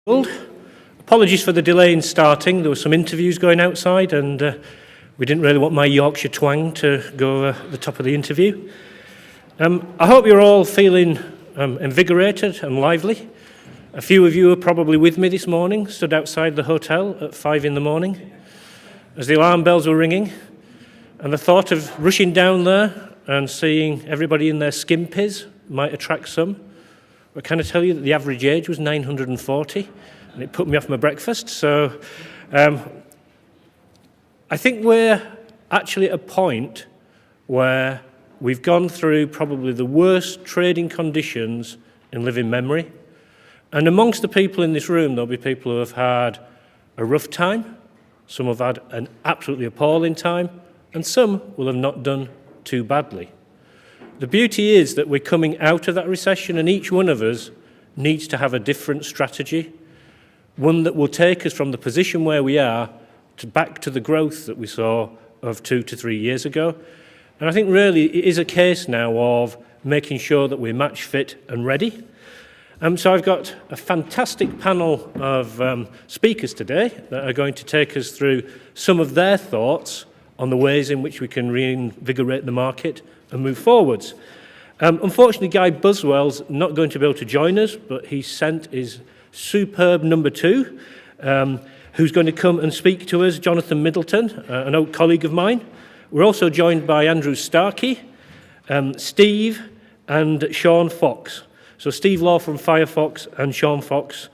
Apologies for the delay in starting. There were some interviews going outside and we didn't really want my Yorkshire twang to go over the top of the interview. I hope you're all feeling invigorated and lively. A few of you are probably with me this morning, stood outside the hotel at 5 in the morning as the alarm bells were ringing, and the thought of rushing down there and seeing everybody in their skimpies might attract some. But can I tell you that the average age was 940, and it put me off my breakfast. So I think we're actually at a point where we've gone through probably the worst trading conditions in living memory. And amongst the people in this room, there'll be people who have had a rough time, some have had an absolutely appalling time, and some will have not done too badly. The beauty is that we're coming out of that recession, and each one of us needs to have a different strategy, one that will take us from the position where we are back to the growth that we saw of 2 to 3 years ago. And I think really it is a case now of making sure that we're match fit and ready. So I've got a fantastic panel of speakers today that are going to take us through some of their thoughts on the ways in which we can reinvigorate the market and move forwards. Unfortunately, Guy Buswell's not going to be able to join us, but he sent his superb number 2, who's going to come and speak to us, Jonathan Middleton, an old colleague of mine. We're also joined by Andrew Starkey, Steve and Sean Fox. So Steve Law from Firefox and Sean Fox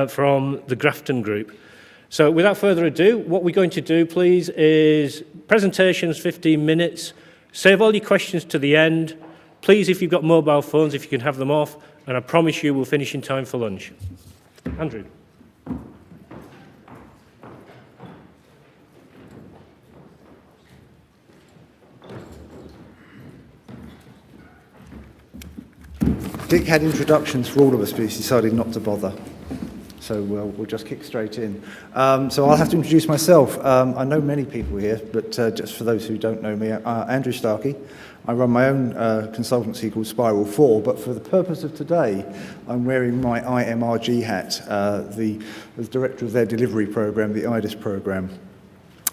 from the Grafton Group. So without further ado, what we're going to do, please, is presentations, 15 minutes. Save all your questions to the end. Please, if you've got mobile phones, if you can have them off, and I promise you we'll finish in time for lunch. Andrew. Dick had introductions for all of us, but he decided not to bother. So we'll just kick straight in. So I'll have to introduce myself. I know many people here, but just for those who don't know me, Andrew Starkey. I run my own consultancy called Spiral 4, but for the purpose of today, I'm wearing my IMRG hat, the director of their delivery program, the IDIS program.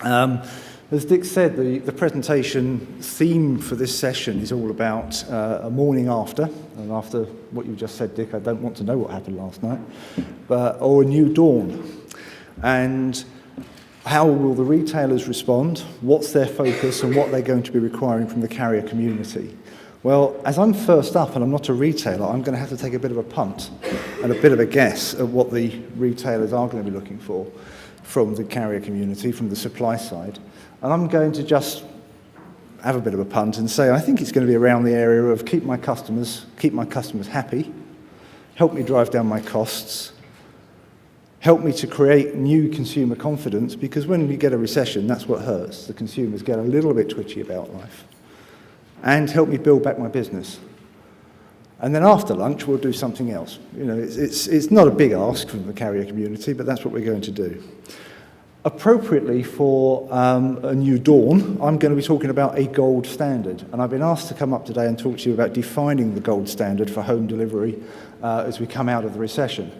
As Dick said, the presentation theme for this session is all about a morning after, and after what you just said, Dick, I don't want to know what happened last night, or a new dawn. And how will the retailers respond, what's their focus, and what they're going to be requiring from the carrier community? Well, as I'm first up and I'm not a retailer, I'm going to have to take a bit of a punt and a bit of a guess at what the retailers are going to be looking for from the carrier community, from the supply side. And I'm going to just have a bit of a punt and say I think it's going to be around the area of keep my customers happy, help me drive down my costs, help me to create new consumer confidence, because when we get a recession, that's what hurts. The consumers get a little bit twitchy about life. And help me build back my business. And then after lunch, we'll do something else. You know, it's not a big ask from the carrier community, but that's what we're going to do. Appropriately for a new dawn, I'm going to be talking about a gold standard. And I've been asked to come up today and talk to you about defining the gold standard for home delivery as we come out of the recession.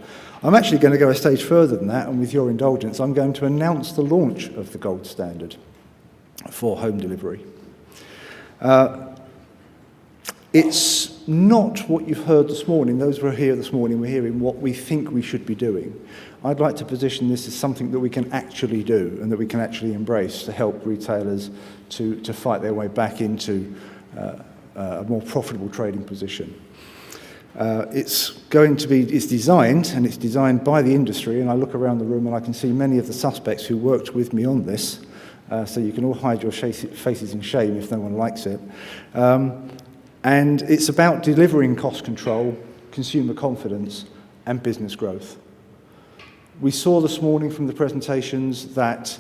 I'm actually going to go a stage further than that, and with your indulgence, I'm going to announce the launch of the gold standard for home delivery. It's not what you've heard this morning. Those who are here this morning, we're hearing what we think we should be doing. I'd like to position this as something that we can actually do and that we can actually embrace to help retailers to fight their way back into a more profitable trading position. It's designed by the industry, and I look around the room and I can see many of the suspects who worked with me on this, so you can all hide your faces in shame if no one likes it. And it's about delivering cost control, consumer confidence, and business growth. We saw this morning from the presentations that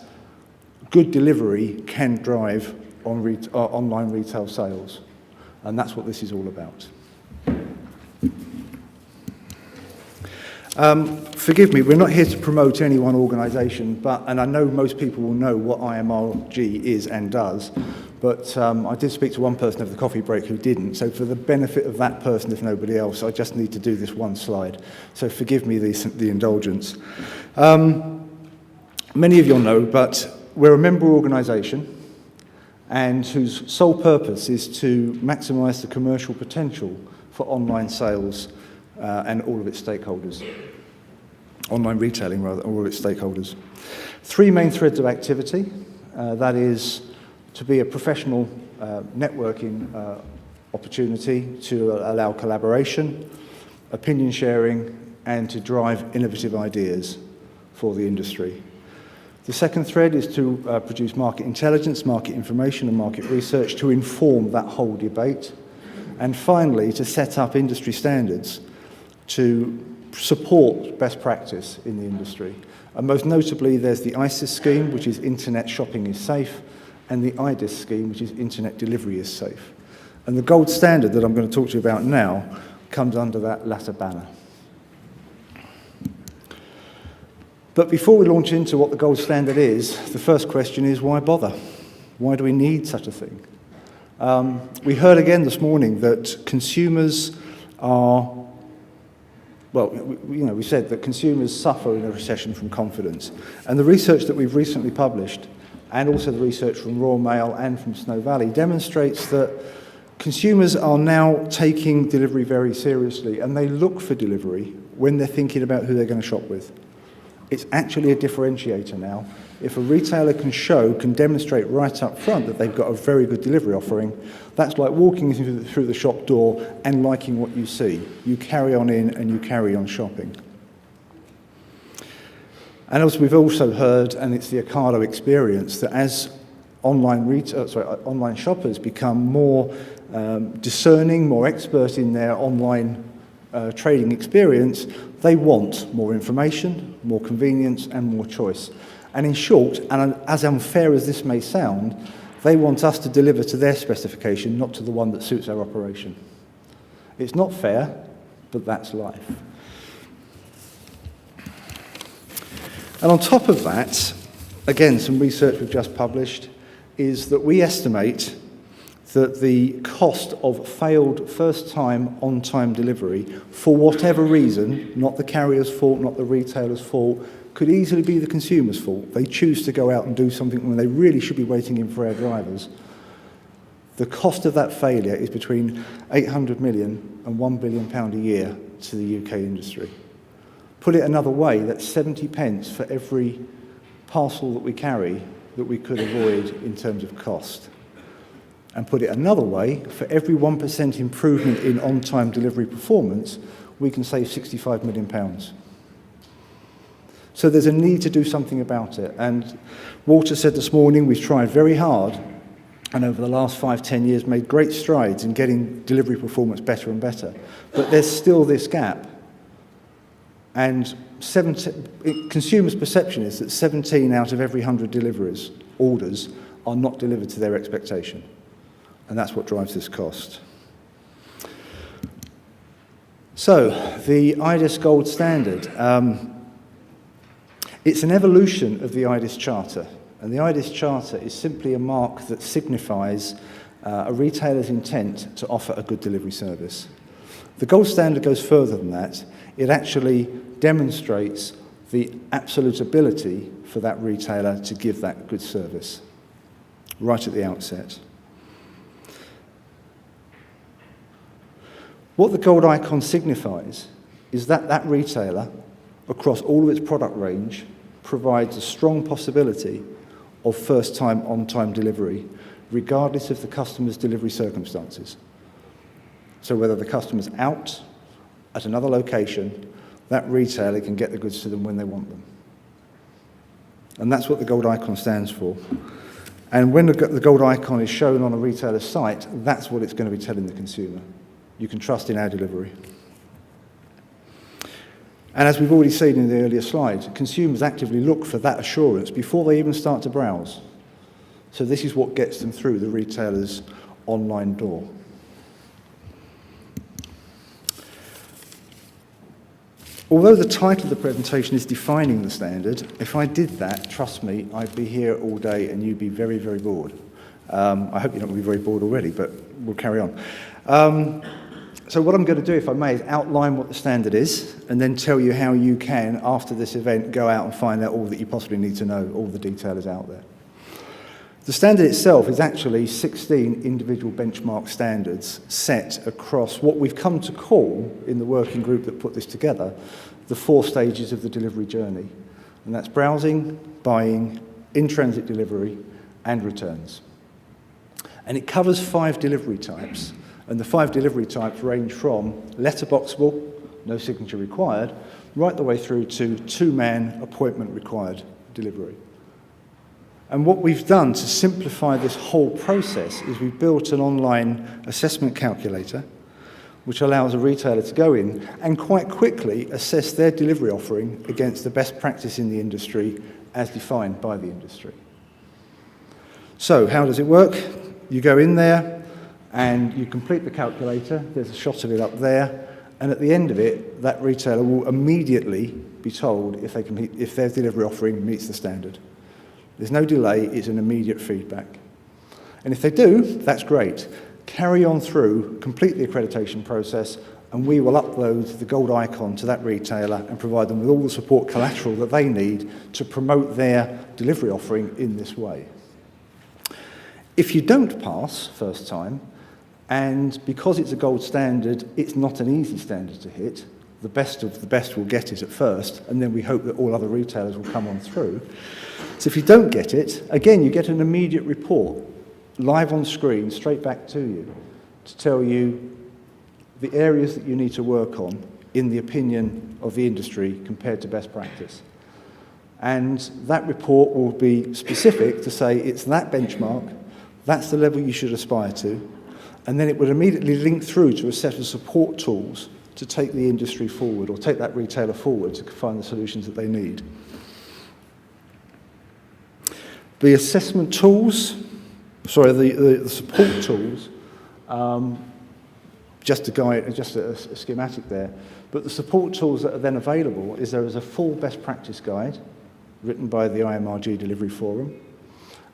good delivery can drive online retail sales, and that's what this is all about. Forgive me, we're not here to promote any one organisation, and I know most people will know what IMRG is and does, But I did speak to one person over the coffee break who didn't, so for the benefit of that person, if nobody else, I just need to do this one slide. So forgive me the indulgence. Many of you will know, but we're a member organisation and whose sole purpose is to maximise the commercial potential for online sales and all of its stakeholders. Online retailing, rather, all of its stakeholders. Three main threads of activity, that is to be a professional networking opportunity, to allow collaboration, opinion sharing, and to drive innovative ideas for the industry. The second thread is to produce market intelligence, market information, and market research to inform that whole debate. And finally, to set up industry standards to support best practice in the industry. And most notably, there's the ISIS scheme, which is Internet Shopping is Safe, and the IDIS scheme, which is Internet Delivery is Safe. And the gold standard that I'm going to talk to you about now comes under that latter banner. But before we launch into what the gold standard is, the first question is, why bother? Why do we need such a thing? We heard again this morning that consumers are, well, we said that consumers suffer in a recession from confidence. And the research that we've recently published, and also the research from Royal Mail and from Snow Valley, demonstrates that consumers are now taking delivery very seriously, and they look for delivery when they're thinking about who they're going to shop with. It's actually a differentiator now. If a retailer can demonstrate right up front that they've got a very good delivery offering, that's like walking through the shop door and liking what you see. You carry on in and you carry on shopping. And as we've also heard, and it's the Ocado experience, that as online shoppers become more discerning, more expert in their online trading experience, they want more information, more convenience, and more choice. And in short, and as unfair as this may sound, they want us to deliver to their specification, not to the one that suits our operation. It's not fair, but that's life. And on top of that, again, some research we've just published is that we estimate that the cost of failed first-time, on-time delivery, for whatever reason, not the carrier's fault, not the retailer's fault, could easily be the consumer's fault. They choose to go out and do something when they really should be waiting in for our drivers. The cost of that failure is between 800 million and £1 billion a year to the UK industry. Put it another way, that's 70 pence for every parcel that we carry that we could avoid in terms of cost. And put it another way, for every 1% improvement in on-time delivery performance, we can save £65 million. So there's a need to do something about it. And Walter said this morning, we've tried very hard, and over the last 5-10 years made great strides in getting delivery performance better and better. But there's still this gap. And consumers' perception is that 17 out of every 100 orders are not delivered to their expectation. And that's what drives this cost. So, the IDIS gold standard. It's an evolution of the IDIS Charter. And the IDIS Charter is simply a mark that signifies a retailer's intent to offer a good delivery service. The gold standard goes further than that. It actually demonstrates the absolute ability for that retailer to give that good service right at the outset. What the gold icon signifies is that that retailer, across all of its product range, provides a strong possibility of first-time, on-time delivery, regardless of the customer's delivery circumstances. So whether the customer's out at another location, that retailer can get the goods to them when they want them. And that's what the gold icon stands for. And when the gold icon is shown on a retailer's site, that's what it's going to be telling the consumer. You can trust in our delivery. And as we've already seen in the earlier slides, consumers actively look for that assurance before they even start to browse. So this is what gets them through the retailer's online door. Although the title of the presentation is defining the standard, if I did that, trust me, I'd be here all day and you'd be very, very bored. I hope you're not going to be very bored already, but we'll carry on. So what I'm going to do, if I may, is outline what the standard is, and then tell you how you can, after this event, go out and find out all that you possibly need to know. All the detail is out there. The standard itself is actually 16 individual benchmark standards set across what we've come to call, in the working group that put this together, the 4 stages of the delivery journey. And that's browsing, buying, in-transit delivery, and returns. And it covers 5 delivery types. And the 5 delivery types range from letterboxable, no signature required, right the way through to 2-man appointment required delivery. And what we've done to simplify this whole process is we've built an online assessment calculator which allows a retailer to go in and quite quickly assess their delivery offering against the best practice in the industry as defined by the industry. So how does it work? You go in there and you complete the calculator. There's a shot of it up there. And at the end of it, that retailer will immediately be told if their delivery offering meets the standard. There's no delay, it's an immediate feedback. And if they do, that's great. Carry on through, complete the accreditation process, and we will upload the gold icon to that retailer and provide them with all the support collateral that they need to promote their delivery offering in this way. If you don't pass first time, and because it's a gold standard, it's not an easy standard to hit, the best of the best will get it at first, and then we hope that all other retailers will come on through. So if you don't get it, again, you get an immediate report, live on screen, straight back to you, to tell you the areas that you need to work on in the opinion of the industry compared to best practice. And that report will be specific to say it's that benchmark, that's the level you should aspire to, and then it would immediately link through to a set of support tools to take the industry forward or take that retailer forward to find the solutions that they need. The assessment tools, the support tools, just a schematic there, but the support tools that are then available is there is a full best practice guide written by the IMRG Delivery Forum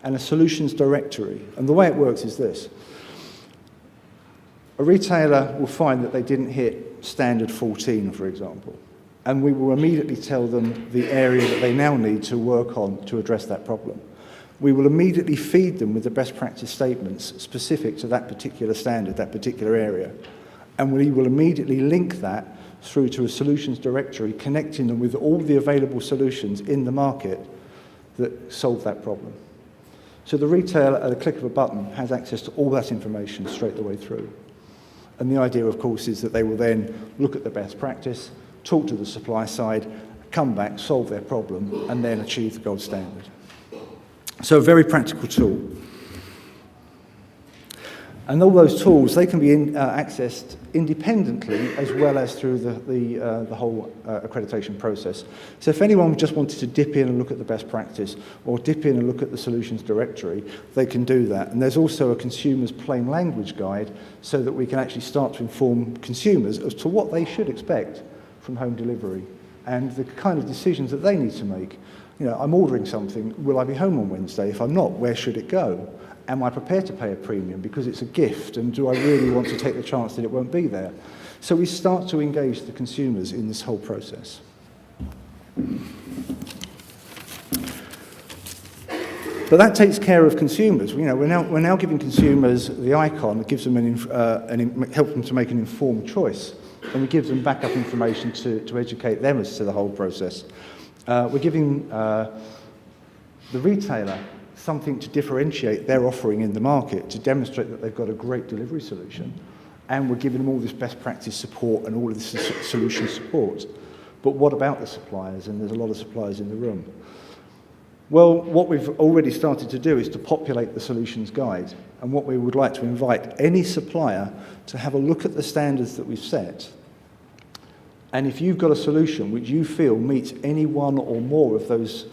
and a solutions directory. And the way it works is this. A retailer will find that they didn't hit standard 14, for example, and we will immediately tell them the area that they now need to work on to address that problem. We will immediately feed them with the best practice statements specific to that particular standard, that particular area. And we will immediately link that through to a solutions directory, connecting them with all the available solutions in the market that solve that problem. So the retailer, at a click of a button, has access to all that information straight the way through. And the idea, of course, is that they will then look at the best practice, talk to the supply side, come back, solve their problem, and then achieve the gold standard. So a very practical tool. And all those tools, they can be accessed independently as well as through the whole accreditation process. So if anyone just wanted to dip in and look at the best practice or dip in and look at the solutions directory, they can do that. And there's also a consumer's plain language guide so that we can actually start to inform consumers as to what they should expect from home delivery and the kind of decisions that they need to make. You know, I'm ordering something, will I be home on Wednesday? If I'm not, where should it go? Am I prepared to pay a premium because it's a gift, and do I really want to take the chance that it won't be there? So we start to engage the consumers in this whole process. But that takes care of consumers. You know, we're now giving consumers the icon that gives them helps them to make an informed choice, and we give them backup information to educate them as to the whole process. We're giving the retailer something to differentiate their offering in the market, to demonstrate that they've got a great delivery solution, and we're giving them all this best practice support and all of this solution support. But what about the suppliers? And there's a lot of suppliers in the room. Well, what we've already started to do is to populate the solutions guide, and what we would like to invite any supplier to have a look at the standards that we've set. And if you've got a solution which you feel meets any one or more of those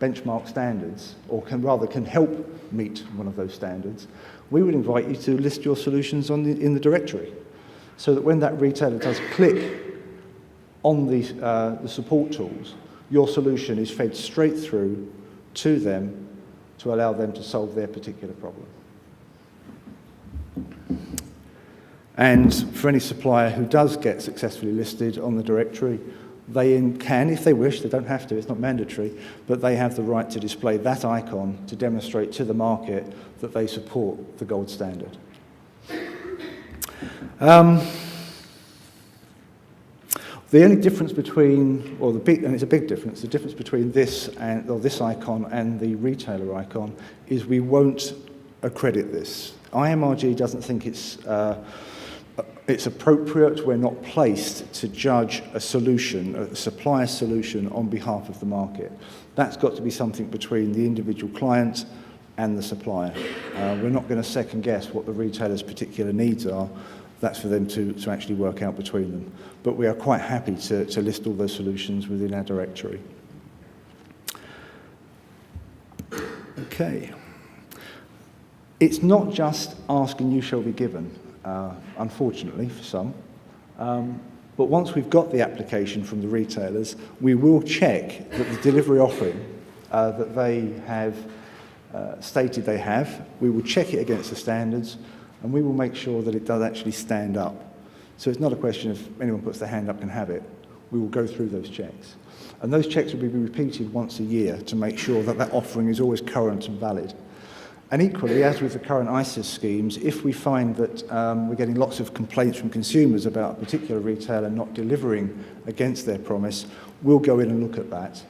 benchmark standards, or can help meet one of those standards, we would invite you to list your solutions in the directory, so that when that retailer does click on the support tools, your solution is fed straight through to them to allow them to solve their particular problem. And for any supplier who does get successfully listed on the directory, they can, if they wish, they don't have to, it's not mandatory, but they have the right to display that icon to demonstrate to the market that they support the gold standard. The only difference between, or and it's a big difference, the difference between this and, or this icon and the retailer icon is we won't accredit this. IMRG doesn't think it's appropriate, we're not placed to judge a solution, a supplier solution on behalf of the market. That's got to be something between the individual client and the supplier. We're not going to second guess what the retailer's particular needs are. That's for them to actually work out between them. But we are quite happy to list all those solutions within our directory. Okay. It's not just ask and you shall be given, unfortunately for some. But once we've got the application from the retailers, we will check that the delivery offering that they have stated they have, we will check it against the standards, and we will make sure that it does actually stand up. So it's not a question of anyone puts their hand up can have it. We will go through those checks. And those checks will be repeated once a year to make sure that that offering is always current and valid. And equally, as with the current IDIS schemes, if we find that we're getting lots of complaints from consumers about a particular retailer not delivering against their promise, we'll go in and look at that.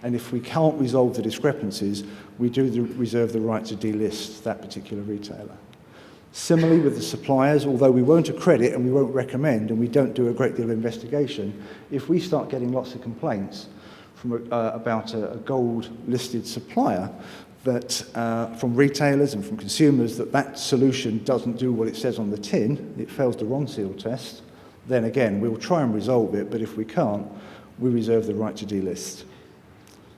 And if we can't resolve the discrepancies, we do reserve the right to delist that particular retailer. Similarly with the suppliers, although we won't accredit and we won't recommend and we don't do a great deal of investigation, if we start getting lots of complaints from about a gold listed supplier that from retailers and from consumers that solution doesn't do what it says on the tin, it fails the Ron-Seal test, then again we'll try and resolve it, but if we can't, we reserve the right to delist.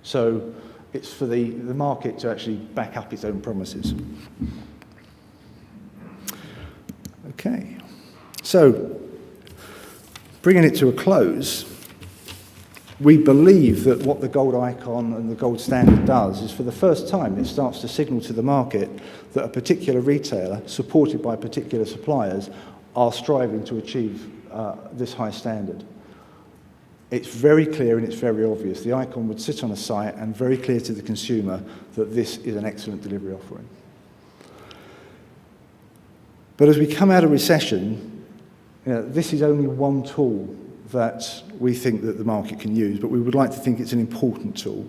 So it's for the market to actually back up its own promises. Okay, so bringing it to a close, we believe that what the gold icon and the gold standard does is for the first time it starts to signal to the market that a particular retailer, supported by particular suppliers, are striving to achieve this high standard. It's very clear and it's very obvious. The icon would sit on a site and very clear to the consumer that this is an excellent delivery offering. But as we come out of recession, this is only one tool that we think that the market can use, but we would like to think it's an important tool.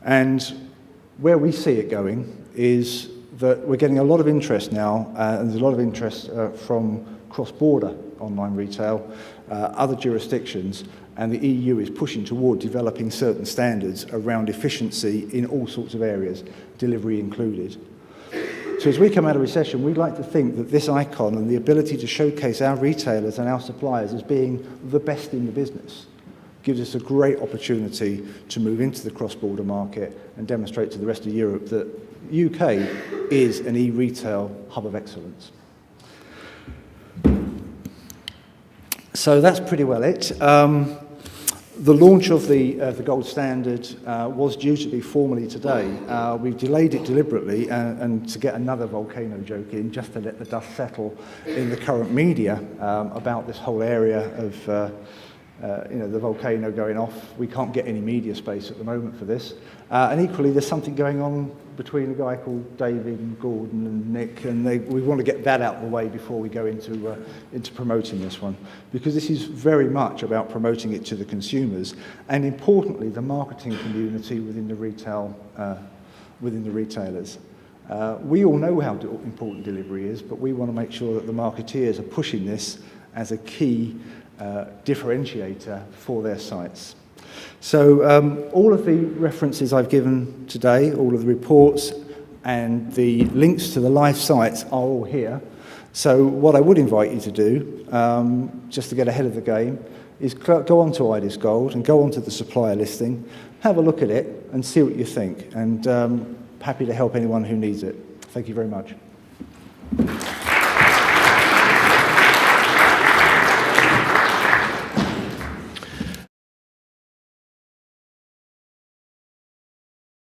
And where we see it going is that we're getting a lot of interest now, and there's a lot of interest from cross-border online retail, other jurisdictions, and the EU is pushing toward developing certain standards around efficiency in all sorts of areas, delivery included. So as we come out of recession, we'd like to think that this icon and the ability to showcase our retailers and our suppliers as being the best in the business gives us a great opportunity to move into the cross-border market and demonstrate to the rest of Europe that UK is an e-retail hub of excellence. So that's pretty well it. The launch of the gold standard was due to be formally today. We've delayed it deliberately and to get another volcano joke in, just to let the dust settle in the current media about this whole area of the volcano going off. We can't get any media space at the moment for this. And equally, there's something going on between a guy called David and Gordon and Nick, and we want to get that out of the way before we go into promoting this one, because this is very much about promoting it to the consumers and, importantly, the marketing community within the retailers. We all know how important delivery is, but we want to make sure that the marketeers are pushing this as a key differentiator for their sites. So all of the references I've given today, all of the reports and the links to the live sites are all here. So what I would invite you to do, just to get ahead of the game, is go on to IDIS Gold and go on to the supplier listing, have a look at it and see what you think. And happy to help anyone who needs it. Thank you very much.